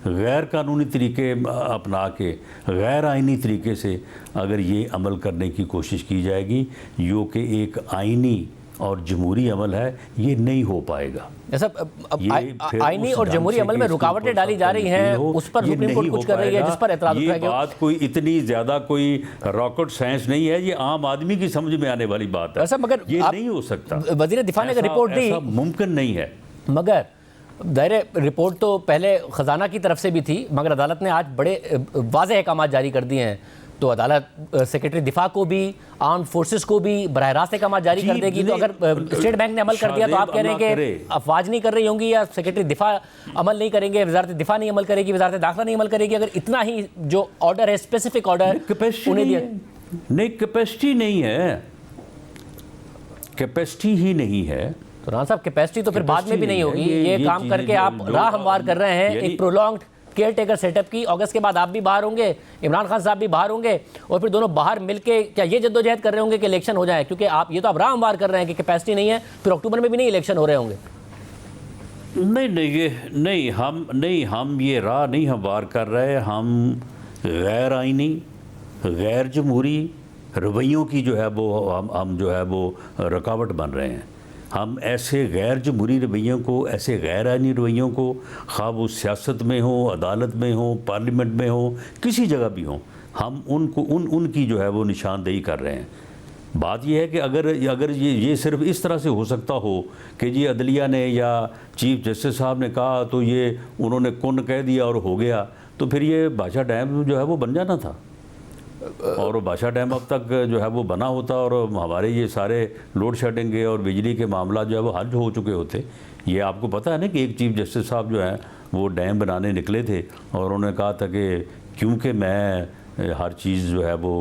गैर कानूनी तरीके अपना के, गैर आइनी तरीके से अगर ये अमल करने की कोशिश की जाएगी जो कि एक आइनी और जमहूरी अमल है, ये नहीं हो पाएगा। आइनी और जमहूरी अमल में रुकावटें डाली जा रही हैं, उस पर सुप्रीम कोर्ट कुछ कर रही है, जिस पर एतराज़ उठाया गया। ये बात कोई इतनी ज़्यादा कोई रॉकेट साइंस नहीं है, ये आम आदमी की समझ में आने वाली बात है। मगर ये नहीं हो सकता। वज़ीर दिफा ने रिपोर्ट दी, मुमकिन नहीं है। मगर दायरे रिपोर्ट तो पहले ख़जाना की तरफ से भी थी, मगर अदालत ने आज बड़े वाज़ेह अहकाम जारी कर दिए हैं। तो अदालत सेक्रेटरी दिफा को भी, आर्म फोर्सेस को भी बरह रास्त अहकाम जारी कर देगी। तो अगर स्टेट बैंक ने अमल कर दिया तो आप कह रहे हैं कि अफवाज नहीं कर रही होंगी या सेक्रेटरी दिफा अमल नहीं करेंगे, वजारत दिफा नहीं अमल करेगी, वजारत दाखिला नहीं अमल करेगी। अगर इतना ही जो ऑर्डर है, स्पेसिफिक ऑर्डर उन्हें दिया नहीं, कैपेसिटी नहीं है, कैपेसिटी ही नहीं है। तो राना साहब कैपेसिटी तो फिर बाद में भी नहीं होगी। ये काम करके आप राह हमवार कर रहे हैं एक प्रोलॉन्ग्ड केयर टेकर सेटअप की। अगस्त के बाद आप भी बाहर होंगे, इमरान खान साहब भी बाहर होंगे, और फिर दोनों बाहर मिलके क्या ये जद्दोजहद कर रहे होंगे कि इलेक्शन हो जाए? क्योंकि आप ये तो आप राह हमवार कर रहे हैं कि कैपेसिटी नहीं है, फिर अक्टूबर में भी नहीं इलेक्शन हो रहे होंगे। नहीं, हम ये राह नहीं हमवार कर रहे। हम गैर आइनी, गैर जमहूरी रवैयों की जो है वो हम जो है वो रुकावट बन रहे हैं। हम ऐसे गैर जमहूरी रवैयों को, ऐसे गैर आइनी रवैयों को, ख़्वाह वो सियासत में हो, अदालत में हो, पार्लियामेंट में हो, किसी जगह भी हो, हम उनको उनकी जो है वो निशानदेही कर रहे हैं। बात यह है कि अगर ये सिर्फ इस तरह से हो सकता हो कि जी अदलिया ने या चीफ जस्टिस साहब ने कहा तो ये उन्होंने कुन कह दिया और हो गया, तो फिर ये बादशाह डैम जो है वो बन जाना था। और बादशाह डैम अब तक जो है वो बना होता और हमारे ये सारे लोड शेडिंग के और बिजली के मामला जो है वो हल हो चुके होते। ये आपको पता है ना कि एक चीफ जस्टिस साहब जो हैं वो डैम बनाने निकले थे और उन्होंने कहा था कि क्योंकि मैं हर चीज़ जो है वो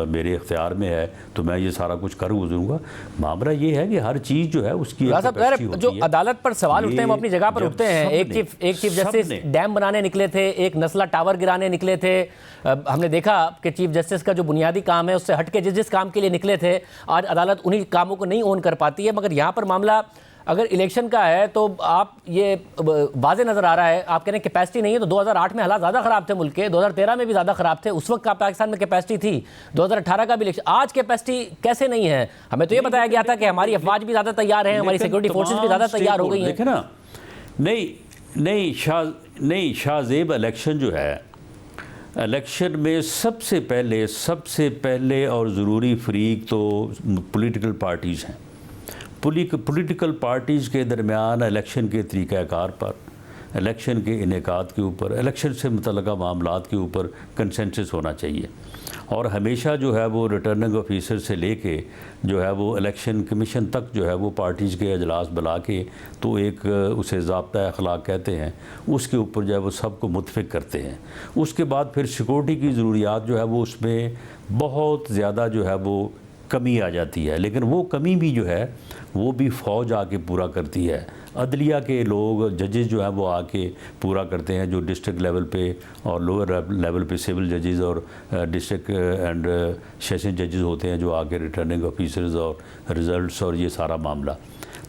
मेरे इख्तियार में है तो मैं ये सारा कुछ कर गुजरूँगा। मामला ये है कि हर चीज़ जो है उसकी जो अदालत पर सवाल उठते हैं वो अपनी जगह पर उठते हैं। एक चीफ जस्टिस डैम बनाने निकले थे, एक नस्ला टावर गिराने निकले थे। हमने देखा कि चीफ जस्टिस का जो बुनियादी काम है उससे हट के जिस काम के लिए निकले थे आज अदालत उन्हीं कामों को नहीं ओन कर पाती है। मगर यहाँ पर मामला अगर इलेक्शन का है तो आप ये वाज़े नज़र आ रहा है, आप कह रहे हैं कैपेसिटी नहीं है। तो 2008 में हालात ज़्यादा ख़राब थे मुल्क के, 2013 में भी ज़्यादा ख़राब थे, उस वक्त का पाकिस्तान में कैपेसिटी थी, 2018 का भी इलेक्शन। आज कैपेसिटी कैसे नहीं है? हमें तो ये बताया गया था कि हमारी अफवाज भी ज़्यादा तैयार हैं, हमारी सिक्योरिटी फोर्सेज भी ज़्यादा तैयार हो गई हैं। देखे ना, नहीं शाहजेब, इलेक्शन जो है, इलेक्शन में सबसे पहले और ज़रूरी फरीक तो पॉलिटिकल पार्टीज़ हैं। पॉलिटिकल पार्टीज़ के दरमियान इलेक्शन के तरीक़ाकार पर, इलेक्शन के इनेकाद के ऊपर, इलेक्शन से मुतल्लिक़ा मामलात के ऊपर कंसेंसस होना चाहिए। और हमेशा जो है वो रिटर्निंग ऑफिसर से लेके जो है वो इलेक्शन कमीशन तक जो है वो पार्टीज़ के अजलास बुला के तो एक उसे ज़ाब्ता अखलाक कहते हैं, उसके ऊपर जो है वो सबको मुतफ़िक करते हैं। उसके बाद फिर सिक्योरिटी की ज़रूरियात जो है वो उसमें बहुत ज़्यादा जो है वो कमी आ जाती है, लेकिन वो कमी भी जो है वो भी फ़ौज आके पूरा करती है। अदलिया के लोग जजेस जो हैं वो आके पूरा करते हैं, जो डिस्ट्रिक्ट लेवल पे और लोअर लेवल पे सिविल जजेस और डिस्ट्रिक्ट एंड सेशन जजेस होते हैं जो आके रिटर्निंग ऑफिसर्स और रिज़ल्ट्स और ये सारा मामला।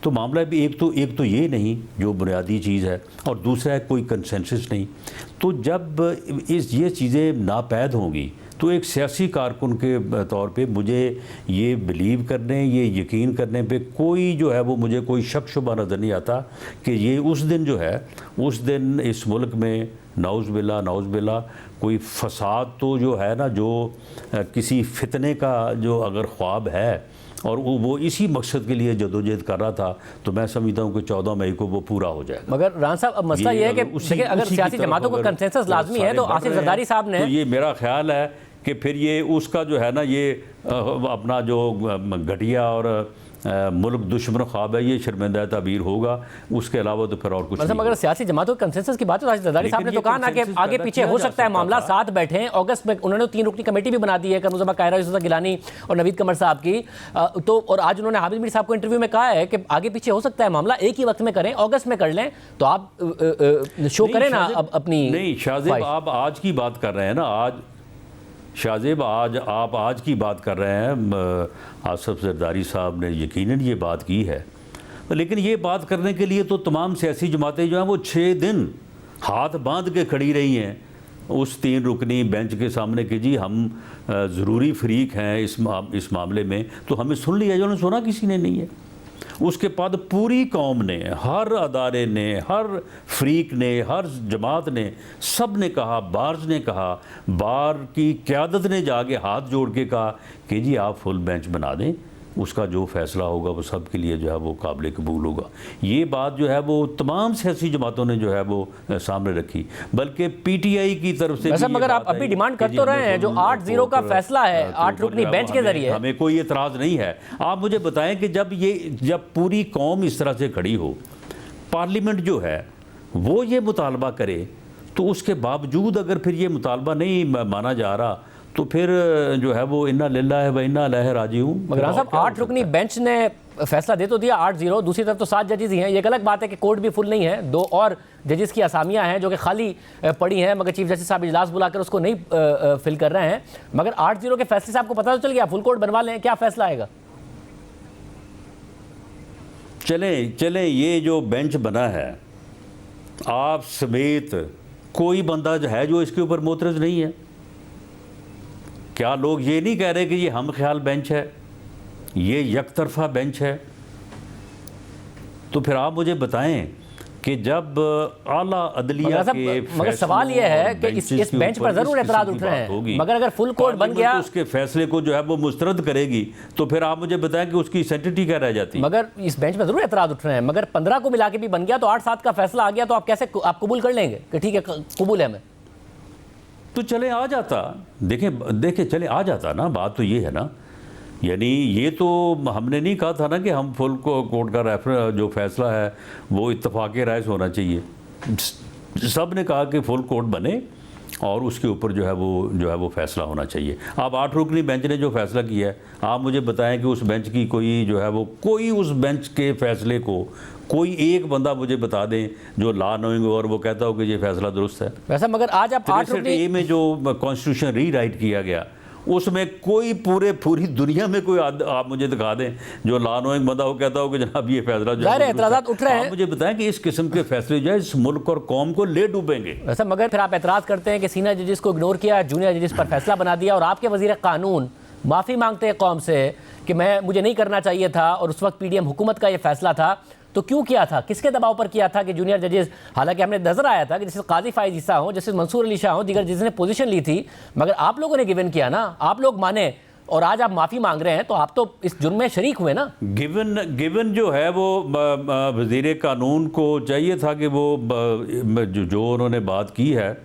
तो मामला भी एक तो ये नहीं जो बुनियादी चीज़ है, और दूसरा है कोई कंसेंसस नहीं। तो जब ये चीज़ें नापैद होंगी तो एक सियासी कारकुन के तौर पे मुझे ये बिलीव करने, ये यकीन करने पे कोई जो है वो मुझे कोई शक शुबा नज़र नहीं आता कि ये उस दिन जो है उस दिन इस मुल्क में नाउज़ बिल्ला कोई फसाद तो जो है ना, जो किसी फितने का जो अगर ख्वाब है और वो इसी मकसद के लिए जदोजहद कर रहा था, तो मैं समझता हूँ कि 14 मई को वो पूरा हो जाएगा। मगर राना साहब अब मसला ये है कि देखिए अगर सियासी जमातों को कंसेंसस लाजमी है तो आसिफ जरदारी साहब ने, तो ये मेरा ख्याल है कि फिर ये उसका जो है ना ये अपना जो घटिया और मुल्क दुश्मन ख्वाब है ये शर्मिंदा ताबीर होगा, उसके अलावा तो फिर और कुछ नहीं। मगर सियासी जमातों के कंसेंसस की बात है तो आसिफ जरदारी साहब ने तो कहा ना कि आगे पीछे हो सकता है मामला, साथ बैठे हैं। अगस्त में उन्होंने 3 रुकनी कमेटी भी बना दी है, कमरुज़्ज़मा कायरा, यूसुफ गिलानी और नवीद कमर साहब की। तो और आज उन्होंने हामिद मीर साहब को इंटरव्यू में कहा है कि आगे पीछे हो सकता है मामला, एक ही वक्त में करें, अगस्त में कर लें तो आप शो करें ना अपनी। नहीं शाहजेब, आप आज की बात कर रहे हैं ना, आज शाहजेब आप आज की बात कर रहे हैं। आसिफ जरदारी साहब ने यकीनन ये बात की है, लेकिन ये बात करने के लिए तो तमाम सियासी जमातें जो हैं वो 6 दिन हाथ बांध के खड़ी रही हैं उस 3 रुकनी बेंच के सामने कि जी हम ज़रूरी फरीक हैं इस मामले में, तो हमें सुन लिया, जो सुना किसी ने नहीं है। उसके बाद पूरी कौम ने, हर अदारे ने, हर फरीक ने, हर जमात ने, सब ने कहा, बार्स ने कहा, बार की क़यादत ने जाके हाथ जोड़ के कहा कि जी आप फुल बेंच बना दें, उसका जो फ़ैसला होगा वो सब के लिए जो है वो काबिल कबूल होगा। ये बात जो है वो तमाम सियासी जमातों ने जो है वो सामने रखी, बल्कि PTI की तरफ से। मगर आप अभी डिमांड कर तो रहे हैं जो 8-0 का फैसला है 8 रुकनी बेंच के जरिए, हमें कोई एतराज़ नहीं है। आप मुझे बताएं कि जब पूरी कौम इस तरह से खड़ी हो, पार्लियामेंट जो है वो ये मुतालबा करे, तो उसके बावजूद अगर फिर ये मुतालबा नहीं माना जा रहा तो फिर जो है वो इन्ना लिल्लाहि व इन्ना इलैहि राजिऊन। मगर साहब 8 रुकनी बेंच ने फैसला दे तो दिया 8-0, दूसरी तरफ तो 7 जजेस ही हैं। ये एक अलग बात है कि कोर्ट भी फुल नहीं है, 2 और जजेस की असामियां हैं जो कि खाली पड़ी हैं, मगर चीफ जस्टिस साहब इजलास बुलाकर उसको नहीं फिल कर रहे हैं। मगर 8-0 के फैसले से आपको पता तो चल गया, फुल कोर्ट बनवा लें, क्या फैसला आएगा? चलें ये जो बेंच बना है, आप समेत कोई बंदा जो है जो इसके ऊपर मोतरज़ नहीं है। क्या लोग ये नहीं कह रहे कि ये हम ख्याल बेंच है, ये यकतरफा बेंच है? तो फिर आप मुझे बताएं कि जब आला अदलिया के मगर सवाल ये है कि इस बेंच पर जरूर एतराज उठ रहे हैं, मगर अगर फुल कोर्ट बन गया तो उसके फैसले को जो है वो मुस्तरद करेगी, तो फिर आप मुझे बताएं कि उसकी सेंटिटी क्या रह जाती है? मगर इस बेंच पर जरूर एतराज उठ रहे हैं, मगर 15 को मिला के भी बन गया तो 8-7 का फैसला आ गया, तो आप कैसे आप कबूल कर लेंगे कि ठीक है कबूल है हमें? तो चले आ जाता, देखें चले आ जाता ना। बात तो ये है ना, यानी ये तो हमने नहीं कहा था ना कि हम फुल कोर्ट का जो फैसला है वो इत्तफाक़ राय से होना चाहिए। सब ने कहा कि फुल कोर्ट बने और उसके ऊपर जो है वो फैसला होना चाहिए। अब 8 रुकनी बेंच ने जो फैसला किया है, आप मुझे बताएं कि उस बेंच की कोई उस बेंच के फैसले को कोई एक बंदा मुझे बता दें जो ला नोइंग और वो कहता हो कि ये फैसला दुरुस्त है। वैसा मगर आज आप 8 रुकनी में जो कॉन्स्टिट्यूशन रीराइट किया गया उसमें कोई पूरी दुनिया में कोई आप मुझे दिखा दें जो ला नोइंग बंदा हो कहता हो कि जनाब ये फैसला जो है एतराज़ात उठ रहे हैं। आप मुझे बताएं कि इस किस्म के फैसले जो है इस मुल्क और कौम को ले डूबेंगे। वैसा मगर फिर आप एतराज़ करते हैं कि सीनियर जजेस को इग्नोर किया, जूनियर जजेस पर फैसला बना दिया, और आपके वज़ीर कानून माफ़ी मांगते हैं कौम से कि मुझे नहीं करना चाहिए था और उस वक्त PDM हुकूमत का ये फैसला था। तो क्यों किया था, किसके दबाव पर किया था कि जूनियर जजेस, हालांकि हमने नजर आया था कि जैसे काजी फाइज ईसा हो, जैसे मंसूर अली शाह हो, दीगर जजेस ने पोजीशन ली थी, मगर आप लोगों ने गिवन किया ना, आप लोग माने और आज आप माफ़ी मांग रहे हैं, तो आप तो इस जुर्म में शरीक हुए ना। गिवन जो है वो वज़ीर कानून को चाहिए था कि वो जो उन्होंने बात की है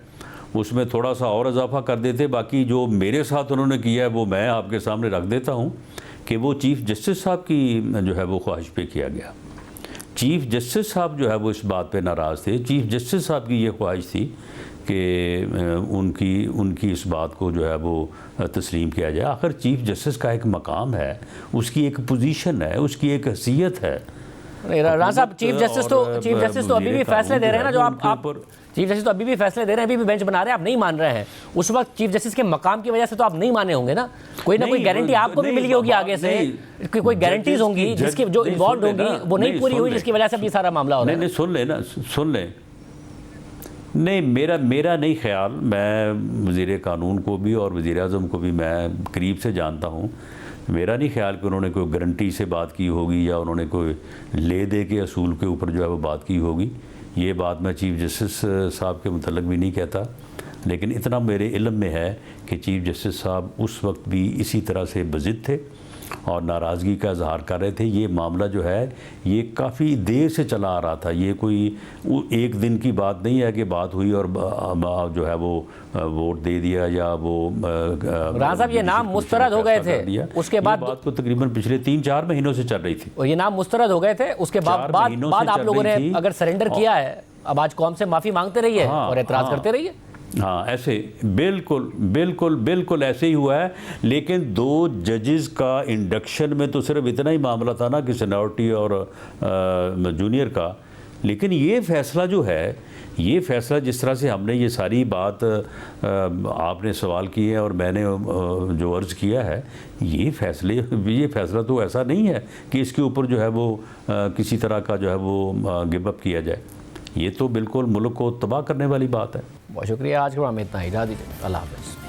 उसमें थोड़ा सा और इजाफा कर देते। बाकी जो मेरे साथ उन्होंने किया है वो मैं आपके सामने रख देता हूँ कि वो चीफ़ जस्टिस साहब की जो है वो ख्वाहिश पे किया गया। चीफ़ जस्टिस साहब जो है वो इस बात पे नाराज़ थे। चीफ़ जस्टिस साहब की ये ख्वाहिश थी कि उनकी इस बात को जो है वो तस्लीम किया जाए। आखिर चीफ़ जस्टिस का एक मकाम है, उसकी एक पोजीशन है, उसकी एक हैसियत है। राणा साहब, चीफ जस्टिस तो अभी भी फैसले दे रहे हैं ना, जो आप चीफ जस्टिस तो अभी भी फैसले दे रहे हैं, अभी भी बेंच बना रहे हैं, आप नहीं मान रहे हैं। उस वक्त चीफ जस्टिस के मकाम की वजह से तो आप नहीं माने होंगे ना कोई गारंटी आपको भी मिली होगी आगे से, कोई गारंटीज होंगी जिसकी जो इन्वॉल्व होंगी वो नहीं पूरी हुई, जिसकी वजह से अभी सारा मामला हो रहा है। नहीं, सुन ले नहीं, मेरा नहीं ख्याल। मैं वज़ीर कानून को भी और वज़ीर आज़म को भी मैं करीब से जानता हूँ। मेरा नहीं ख्याल कि उन्होंने कोई गारंटी से बात की होगी या उन्होंने कोई ले दे के असूल के ऊपर जो है वो बात की होगी। ये बात मैं चीफ़ जस्टिस साहब के मुतल्लिक़ भी नहीं कहता, लेकिन इतना मेरे इल्म में है कि चीफ़ जस्टिस साहब उस वक्त भी इसी तरह से बज़िद थे और नाराज़गी का इजहार कर रहे थे। ये मामला जो है ये काफ़ी देर से चला आ रहा था। ये कोई एक दिन की बात नहीं है कि बात हुई और जो है वो वोट दे दिया या वो राणा साहब, ये नाम मुस्तरद हो गए थे, उसके बाद बात को तकरीबन पिछले 3-4 महीनों से चल रही थी। और ये नाम मुस्तरद हो गए थे, उसके बाद आप लोगों ने अगर सरेंडर किया है, अब आज कौम से माफ़ी मांगते रहिए और एतराज़ करते रहिए। हाँ, ऐसे बिल्कुल ऐसे ही हुआ है। लेकिन 2 जजेस का इंडक्शन में तो सिर्फ इतना ही मामला था ना कि सीनियरिटी और जूनियर का। लेकिन ये फ़ैसला जो है, ये फ़ैसला जिस तरह से हमने ये सारी बात आपने सवाल किए हैं और मैंने जो अर्ज़ किया है, ये फ़ैसला तो ऐसा नहीं है कि इसके ऊपर जो है वो किसी तरह का जो है वो गिव अप किया जाए। ये तो बिल्कुल मुल्क को तबाह करने वाली बात है। बहुत शुक्रिया, आज के प्रोग्राम में इतना ही। इजाज़त दीजिए, अल्लाह हाफ़िज़।